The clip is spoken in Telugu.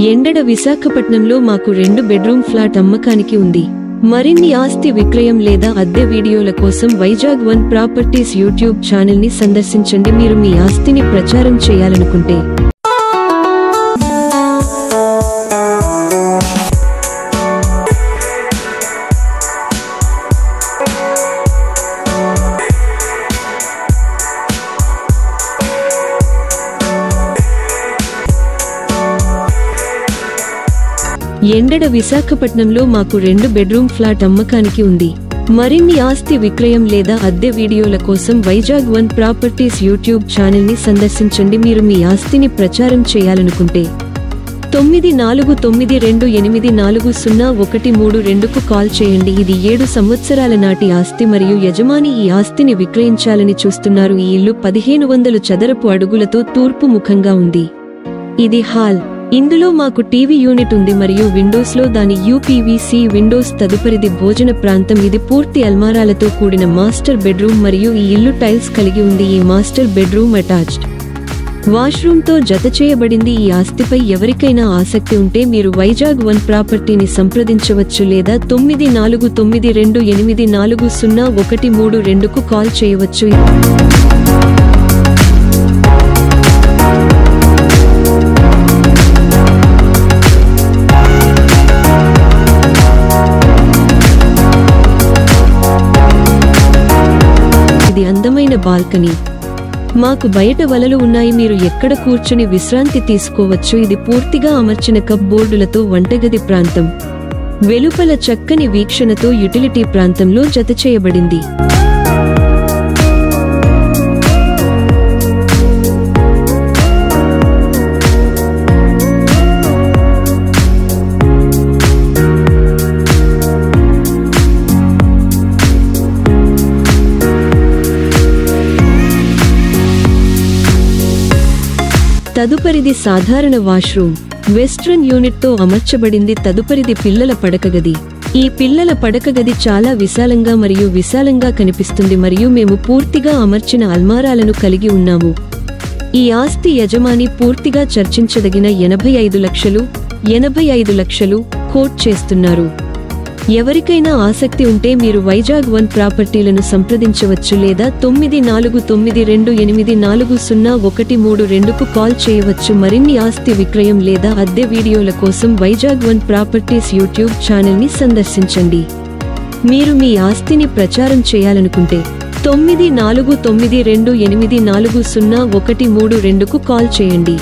ఎండడ విశాఖపట్నంలో మాకు 2 బెడ్రూమ్ ఫ్లాట్ అమ్మకానికి ఉంది. మరిన్ని ఆస్తి విక్రయం లేదా అద్దె వీడియోల కోసం Vizag one properties YouTube channel ని సందర్శించండి. మీరు మీ ఆస్తిని ప్రచారం చేయాలనుకుంటే ఎండడ విశాఖపట్నంలో మాకు 2 బెడ్రూమ్ ఫ్లాట్ అమ్మకానికి ఉంది. మరిన్ని ఆస్తి విక్రయం లేదా అద్దె వీడియోల కోసం Vizag one properties YouTube channel ని సందర్శించండి. మీరు మీ ఆస్తిని ప్రచారం చేయాలనుకుంటే 9428401332కు కాల్ చేయండి. ఇది 7 సంవత్సరాల నాటి ఆస్తి మరియు యజమాని ఈ ఆస్తిని విక్రయించాలని చూస్తున్నారు. ఈ ఇల్లు 1500 చదరపు అడుగులతో తూర్పు ముఖంగా ఉంది. ఇది హాల్. ఇందులో మాకు టీవీ యూనిట్ ఉంది మరియు విండోస్ లో దాని యూపీవీసీ విండోస్. తదుపరిది భోజన ప్రాంతం. ఇది పూర్తి అల్మారాలతో కూడిన మాస్టర్ బెడ్రూమ్ మరియు ఈ ఇల్లు టైల్స్ కలిగి ఉంది. ఈ మాస్టర్ బెడ్రూమ్ అటాచ్డ్ వాష్రూమ్ తో జత చేయబడింది. ఈ ఆస్తిపై ఎవరికైనా ఆసక్తి ఉంటే మీరు వైజాగ్ వన్ ప్రాపర్టీని సంప్రదించవచ్చు లేదా 9428401332కు కాల్ చేయవచ్చు. ఇది అందమైన బాల్కనీ. మాకు బయట వలలు ఉన్నాయి. మీరు ఎక్కడ కూర్చుని విశ్రాంతి తీసుకోవచ్చు. ఇది పూర్తిగా అమర్చిన కప్ బోర్డులతో వంటగది ప్రాంతం. వెలుపల చక్కని వీక్షణతో యుటిలిటీ ప్రాంతంలో జత చేయబడింది. తదుపరిది సాధారణ వాష్రూమ్. వెస్ట్రన్ యూనిట్ తో అమర్చబడింది. తదుపరిది పిల్లల పడకగది. ఈ పిల్లల పడకగది చాలా విశాలంగా మరియు విశాలంగా కనిపిస్తుంది మరియు మేము పూర్తిగా అమర్చిన అల్మారాలను కలిగి ఉన్నాము. ఈ ఆస్తి యజమాని పూర్తిగా చర్చించదగిన 85 లక్షలు కోట్ చేస్తున్నారు. ఎవరికైనా ఆసక్తి ఉంటే మీరు వైజాగ్ వన్ ప్రాపర్టీలను సంప్రదించవచ్చు లేదా 9428401332కు కాల్ చేయవచ్చు. మరిన్ని ఆస్తి విక్రయం లేదా అద్దె వీడియోల కోసం Vizag one properties YouTube channel ని సందర్శించండి. మీరు మీ ఆస్తిని ప్రచారం చేయాలనుకుంటే 9428401332కు కాల్ చేయండి.